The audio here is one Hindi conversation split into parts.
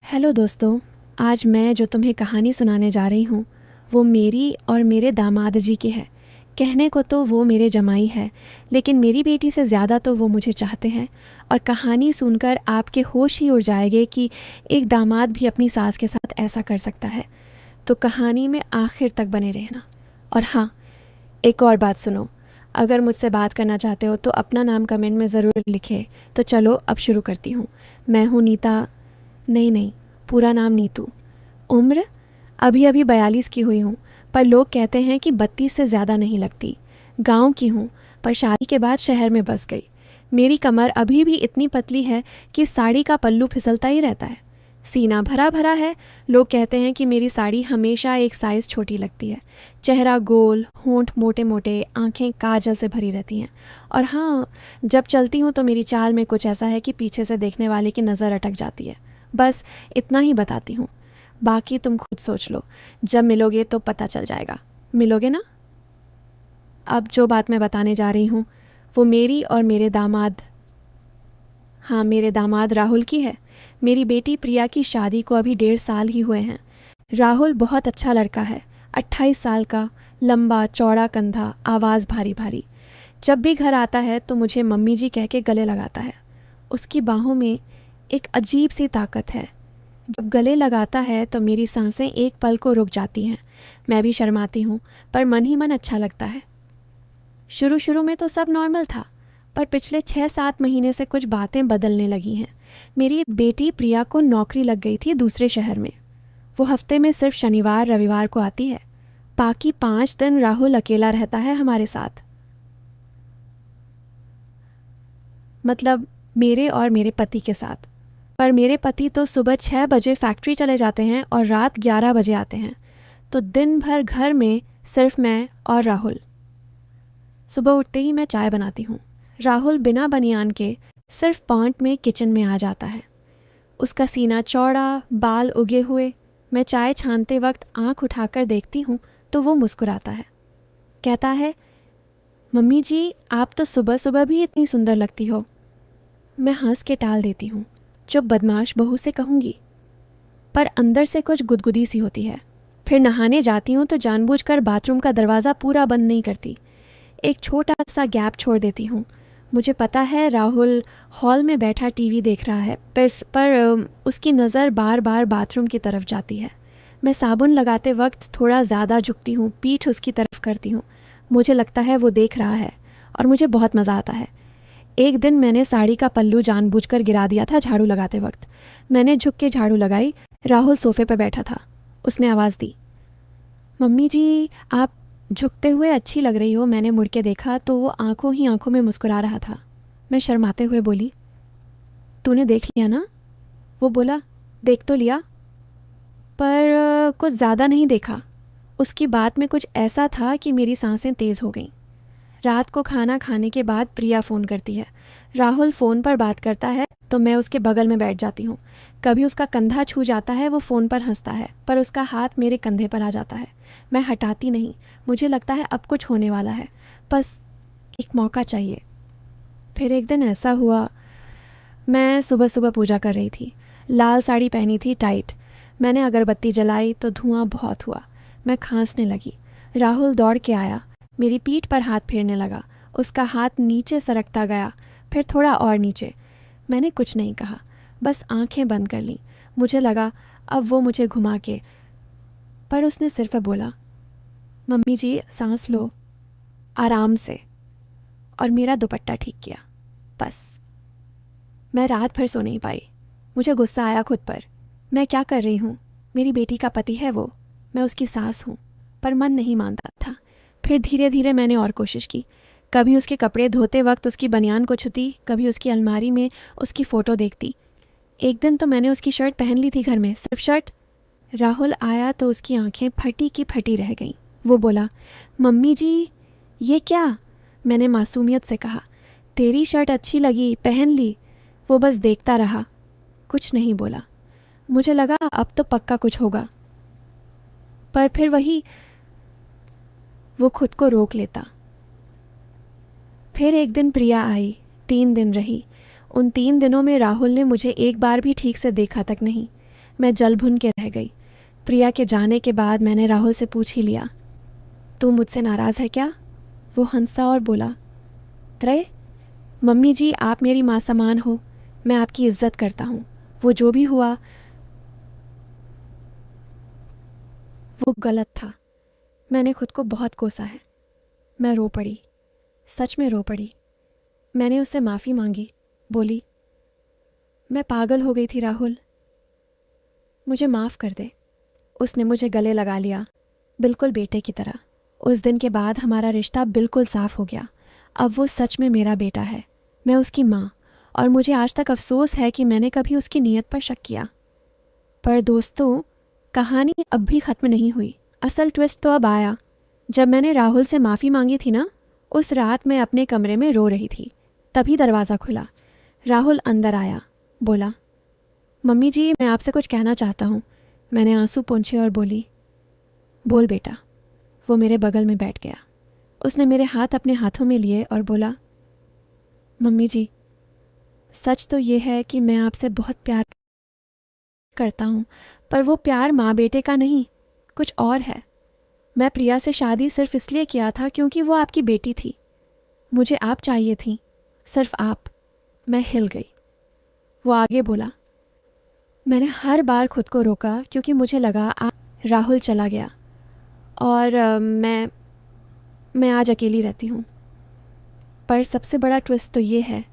हेलो दोस्तों। आज मैं जो तुम्हें कहानी सुनाने जा रही हूँ वो मेरी और मेरे दामाद जी की है। कहने को तो वो मेरे जमाई है, लेकिन मेरी बेटी से ज़्यादा तो वो मुझे चाहते हैं। और कहानी सुनकर आपके होश ही उड़ जाएंगे कि एक दामाद भी अपनी सास के साथ ऐसा कर सकता है। तो कहानी में आखिर तक बने रहना। और हाँ, एक और बात सुनो, अगर मुझसे बात करना चाहते हो तो अपना नाम कमेंट में ज़रूर लिखे। तो चलो अब शुरू करती हूँ। मैं हूँ नीता। नहीं, पूरा नाम नीतू। उम्र अभी अभी 42 की हुई हूँ, पर लोग कहते हैं कि 32 से ज़्यादा नहीं लगती। गांव की हूँ, पर शादी के बाद शहर में बस गई। मेरी कमर अभी भी इतनी पतली है कि साड़ी का पल्लू फिसलता ही रहता है। सीना भरा भरा है। लोग कहते हैं कि मेरी साड़ी हमेशा एक साइज़ छोटी लगती है। चेहरा गोल, होंठ मोटे मोटे, आंखें काजल से भरी रहती हैं। और हाँ, जब चलती हूँ तो मेरी चाल में कुछ ऐसा है कि पीछे से देखने वाले की नज़र अटक जाती है। बस इतना ही बताती हूँ, बाकी तुम खुद सोच लो। जब मिलोगे तो पता चल जाएगा। मिलोगे ना? अब जो बात मैं बताने जा रही हूँ वो मेरी और मेरे दामाद, हाँ, मेरे दामाद राहुल की है। मेरी बेटी प्रिया की शादी को अभी 1.5 साल ही हुए हैं। राहुल बहुत अच्छा लड़का है। 28 साल का, लंबा चौड़ा कंधा, आवाज़ भारी भारी। जब भी घर आता है तो मुझे मम्मी जी कह के गले लगाता है। उसकी बाहों में एक अजीब सी ताकत है। जब गले लगाता है तो मेरी सांसें एक पल को रुक जाती हैं। मैं भी शर्माती हूँ, पर मन ही मन अच्छा लगता है। शुरू शुरू में तो सब नॉर्मल था, पर पिछले 6-7 महीने से कुछ बातें बदलने लगी हैं। मेरी बेटी प्रिया को नौकरी लग गई थी दूसरे शहर में। वो हफ्ते में सिर्फ शनिवार रविवार को आती है। बाकी 5 दिन राहुल अकेला रहता है हमारे साथ, मतलब मेरे और मेरे पति के साथ। पर मेरे पति तो सुबह 6 बजे फैक्ट्री चले जाते हैं और रात 11 बजे आते हैं। तो दिन भर घर में सिर्फ मैं और राहुल। सुबह उठते ही मैं चाय बनाती हूँ। राहुल बिना बनियान के सिर्फ पैंट में किचन में आ जाता है। उसका सीना चौड़ा, बाल उगे हुए। मैं चाय छानते वक्त आंख उठाकर देखती हूँ तो वो मुस्कुराता है। कहता है, मम्मी जी आप तो सुबह सुबह भी इतनी सुंदर लगती हो। मैं हंस के टाल देती हूँ, जो बदमाश बहू से कहूँगी, पर अंदर से कुछ गुदगुदी सी होती है। फिर नहाने जाती हूँ तो जानबूझकर बाथरूम का दरवाज़ा पूरा बंद नहीं करती। एक छोटा सा गैप छोड़ देती हूँ। मुझे पता है राहुल हॉल में बैठा टीवी देख रहा है, पर उसकी नज़र बार बार बाथरूम की तरफ जाती है। मैं साबुन लगाते वक्त थोड़ा ज़्यादा झुकती हूँ, पीठ उसकी तरफ करती हूँ। मुझे लगता है वो देख रहा है और मुझे बहुत मज़ा आता है। एक दिन मैंने साड़ी का पल्लू जानबूझकर गिरा दिया था झाड़ू लगाते वक्त। मैंने झुक के झाड़ू लगाई। राहुल सोफे पर बैठा था। उसने आवाज़ दी, मम्मी जी आप झुकते हुए अच्छी लग रही हो। मैंने मुड़ के देखा तो वो आंखों ही आंखों में मुस्कुरा रहा था। मैं शर्माते हुए बोली, तूने देख लिया ना? वो बोला, देख तो लिया, पर कुछ ज़्यादा नहीं देखा। उसकी बात में कुछ ऐसा था कि मेरी सांसें तेज़ हो गईं। रात को खाना खाने के बाद प्रिया फ़ोन करती है। राहुल फ़ोन पर बात करता है तो मैं उसके बगल में बैठ जाती हूँ। कभी उसका कंधा छू जाता है। वो फ़ोन पर हंसता है, पर उसका हाथ मेरे कंधे पर आ जाता है। मैं हटाती नहीं। मुझे लगता है अब कुछ होने वाला है, बस एक मौका चाहिए। फिर एक दिन ऐसा हुआ, मैं सुबह सुबह पूजा कर रही थी। लाल साड़ी पहनी थी, टाइट। मैंने अगरबत्ती जलाई तो धुआं बहुत हुआ। मैं खांसने लगी। राहुल दौड़ के आया, मेरी पीठ पर हाथ फेरने लगा। उसका हाथ नीचे सरकता गया, फिर थोड़ा और नीचे। मैंने कुछ नहीं कहा, बस आंखें बंद कर लीं। मुझे लगा अब वो मुझे घुमा के, पर उसने सिर्फ बोला, मम्मी जी सांस लो आराम से, और मेरा दुपट्टा ठीक किया। बस मैं रात भर सो नहीं पाई। मुझे गुस्सा आया खुद पर। मैं क्या कर रही हूँ? मेरी बेटी का पति है वो, मैं उसकी सास हूँ। पर मन नहीं मानता था। फिर धीरे धीरे मैंने और कोशिश की। कभी उसके कपड़े धोते वक्त उसकी बनियान को छूती, कभी उसकी अलमारी में उसकी फ़ोटो देखती। एक दिन तो मैंने उसकी शर्ट पहन ली थी घर में, सिर्फ शर्ट। राहुल आया तो उसकी आंखें फटी की फटी रह गईं। वो बोला, मम्मी जी ये क्या? मैंने मासूमियत से कहा, तेरी शर्ट अच्छी लगी, पहन ली। वो बस देखता रहा, कुछ नहीं बोला। मुझे लगा अब तो पक्का कुछ होगा, पर फिर वही, वो खुद को रोक लेता। फिर एक दिन प्रिया आई। 3 दिन रही। उन 3 दिनों में राहुल ने मुझे एक बार भी ठीक से देखा तक नहीं। मैं जल भुन के रह गई। प्रिया के जाने के बाद मैंने राहुल से पूछ ही लिया, तू मुझसे नाराज़ है क्या? वो हंसा और बोला, त्रय मम्मी जी, आप मेरी माँ समान हो, मैं आपकी इज्जत करता हूँ। वो जो भी हुआ वो गलत था। मैंने खुद को बहुत कोसा है। मैं रो पड़ी, सच में रो पड़ी। मैंने उससे माफ़ी मांगी, बोली, मैं पागल हो गई थी राहुल, मुझे माफ़ कर दे। उसने मुझे गले लगा लिया, बिल्कुल बेटे की तरह। उस दिन के बाद हमारा रिश्ता बिल्कुल साफ़ हो गया। अब वो सच में मेरा बेटा है, मैं उसकी माँ, और मुझे आज तक अफसोस है कि मैंने कभी उसकी नीयत पर शक किया। पर दोस्तों, कहानी अब भी ख़त्म नहीं हुई। असल ट्विस्ट तो अब आया। जब मैंने राहुल से माफ़ी मांगी थी ना, उस रात मैं अपने कमरे में रो रही थी। तभी दरवाज़ा खुला। राहुल अंदर आया, बोला, मम्मी जी, मैं आपसे कुछ कहना चाहता हूँ। मैंने आंसू पोंछे और बोली, बोल बेटा। वो मेरे बगल में बैठ गया। उसने मेरे हाथ अपने हाथों में लिए और बोला, मम्मी जी, सच तो ये है कि मैं आपसे बहुत प्यार करता हूँ, पर वो प्यार माँ बेटे का नहीं, कुछ और है। मैं प्रिया से शादी सिर्फ इसलिए किया था क्योंकि वो आपकी बेटी थी। मुझे आप चाहिए थी, सिर्फ आप। मैं हिल गई। वो आगे बोला, मैंने हर बार खुद को रोका क्योंकि मुझे लगा राहुल चला गया और मैं आज अकेली रहती हूँ। पर सबसे बड़ा ट्विस्ट तो ये है,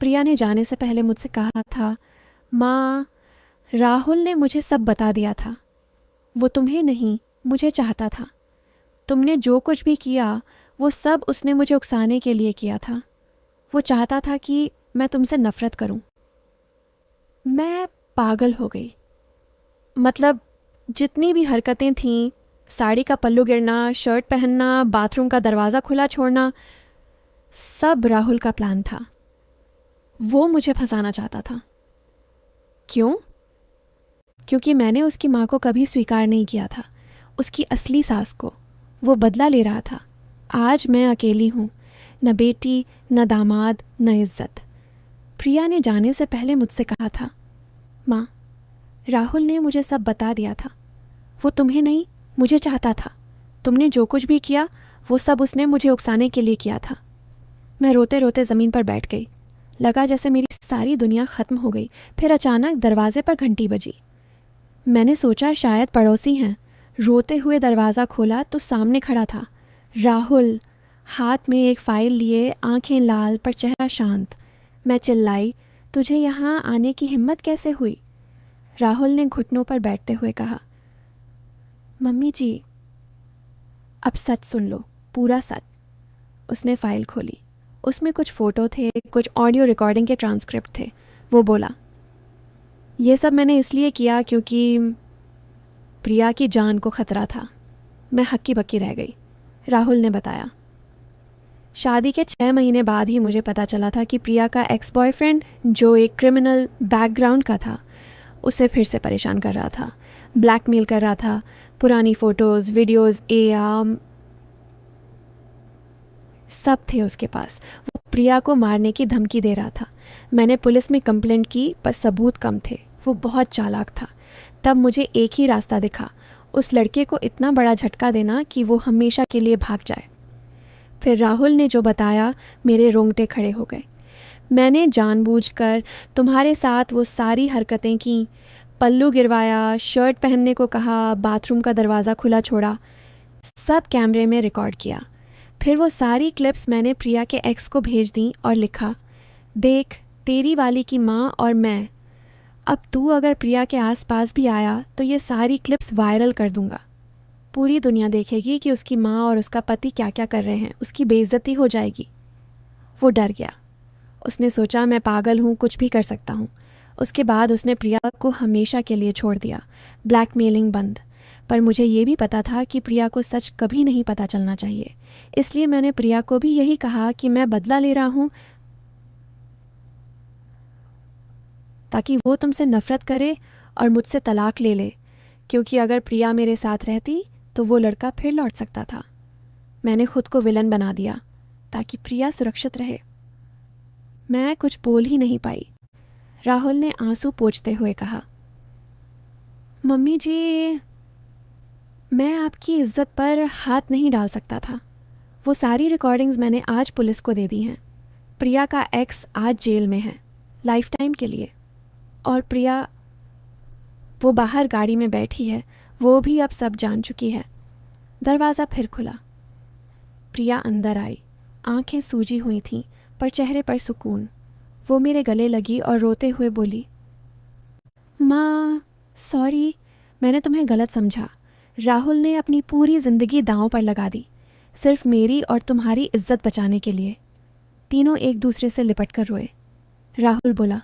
प्रिया ने जाने से पहले मुझसे कहा था, माँ, राहुल ने मुझे सब बता दिया था। वो तुम्हें नहीं, मुझे चाहता था। तुमने जो कुछ भी किया वो सब उसने मुझे उकसाने के लिए किया था। वो चाहता था कि मैं तुमसे नफ़रत करूं। मैं पागल हो गई। मतलब जितनी भी हरकतें थीं, साड़ी का पल्लू गिरना, शर्ट पहनना, बाथरूम का दरवाज़ा खुला छोड़ना, सब राहुल का प्लान था। वो मुझे फंसाना चाहता था। क्यों? क्योंकि मैंने उसकी माँ को कभी स्वीकार नहीं किया था, उसकी असली सास को। वो बदला ले रहा था। आज मैं अकेली हूँ, न बेटी, न दामाद, न इज्जत। प्रिया ने जाने से पहले मुझसे कहा था, माँ, राहुल ने मुझे सब बता दिया था। वो तुम्हें नहीं, मुझे चाहता था। तुमने जो कुछ भी किया वो सब उसने मुझे उकसाने के लिए किया था। मैं रोते रोते ज़मीन पर बैठ गई। लगा जैसे मेरी सारी दुनिया ख़त्म हो गई। फिर अचानक दरवाजे पर घंटी बजी। मैंने सोचा शायद पड़ोसी हैं। रोते हुए दरवाज़ा खोला तो सामने खड़ा था राहुल, हाथ में एक फ़ाइल लिए, आंखें लाल पर चेहरा शांत। मैं चिल्लाई, तुझे यहाँ आने की हिम्मत कैसे हुई? राहुल ने घुटनों पर बैठते हुए कहा, मम्मी जी, अब सच सुन लो, पूरा सच। उसने फ़ाइल खोली। उसमें कुछ फ़ोटो थे, कुछ ऑडियो रिकॉर्डिंग के ट्रांसक्रिप्ट थे। वो बोला, ये सब मैंने इसलिए किया क्योंकि प्रिया की जान को ख़तरा था। मैं हक्की बक्की रह गई। राहुल ने बताया, शादी के 6 महीने बाद ही मुझे पता चला था कि प्रिया का एक्स बॉयफ्रेंड, जो एक क्रिमिनल बैकग्राउंड का था, उसे फिर से परेशान कर रहा था, ब्लैकमेल कर रहा था। पुरानी फ़ोटोज़, वीडियोज़, एआम सब थे उसके पास। वो प्रिया को मारने की धमकी दे रहा था। मैंने पुलिस में कंप्लेंट की पर सबूत कम थे। वो बहुत चालाक था। तब मुझे एक ही रास्ता दिखा, उस लड़के को इतना बड़ा झटका देना कि वो हमेशा के लिए भाग जाए। फिर राहुल ने जो बताया, मेरे रोंगटे खड़े हो गए। मैंने जानबूझकर तुम्हारे साथ वो सारी हरकतें की, पल्लू गिरवाया, शर्ट पहनने को कहा, बाथरूम का दरवाज़ा खुला छोड़ा, सब कैमरे में रिकॉर्ड किया। फिर वो सारी क्लिप्स मैंने प्रिया के एक्स को भेज दी और लिखा, देख, तेरी वाली की माँ और मैं। अब तू अगर प्रिया के आसपास भी आया तो ये सारी क्लिप्स वायरल कर दूंगा। पूरी दुनिया देखेगी कि उसकी माँ और उसका पति क्या क्या कर रहे हैं। उसकी बेइज्जती हो जाएगी। वो डर गया। उसने सोचा मैं पागल हूँ, कुछ भी कर सकता हूँ। उसके बाद उसने प्रिया को हमेशा के लिए छोड़ दिया। ब्लैकमेलिंग बंद। पर मुझे ये भी पता था कि प्रिया को सच कभी नहीं पता चलना चाहिए। इसलिए मैंने प्रिया को भी यही कहा कि मैं बदला ले रहा हूँ, ताकि वो तुमसे नफ़रत करे और मुझसे तलाक ले ले, क्योंकि अगर प्रिया मेरे साथ रहती तो वो लड़का फिर लौट सकता था। मैंने खुद को विलन बना दिया ताकि प्रिया सुरक्षित रहे। मैं कुछ बोल ही नहीं पाई। राहुल ने आंसू पोंछते हुए कहा, मम्मी जी, मैं आपकी इज्जत पर हाथ नहीं डाल सकता था। वो सारी रिकॉर्डिंग्स मैंने आज पुलिस को दे दी हैं। प्रिया का एक्स आज जेल में है, लाइफ टाइम के लिए। और प्रिया, वो बाहर गाड़ी में बैठी है, वो भी अब सब जान चुकी है। दरवाज़ा फिर खुला। प्रिया अंदर आई। आंखें सूजी हुई थीं, पर चेहरे पर सुकून। वो मेरे गले लगी और रोते हुए बोली, माँ सॉरी, मैंने तुम्हें गलत समझा। राहुल ने अपनी पूरी ज़िंदगी दांव पर लगा दी, सिर्फ मेरी और तुम्हारी इज्जत बचाने के लिए। तीनों एक दूसरे से लिपट कर रोए। राहुल बोला,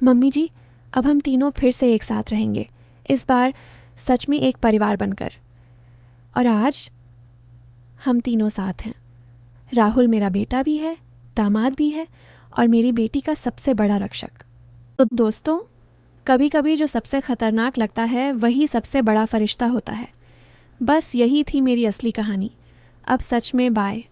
मम्मी जी, अब हम तीनों फिर से एक साथ रहेंगे, इस बार सच में एक परिवार बनकर। और आज हम तीनों साथ हैं। राहुल मेरा बेटा भी है, दामाद भी है, और मेरी बेटी का सबसे बड़ा रक्षक। तो दोस्तों, कभी कभी जो सबसे ख़तरनाक लगता है वही सबसे बड़ा फरिश्ता होता है। बस यही थी मेरी असली कहानी। अब सच में बाय।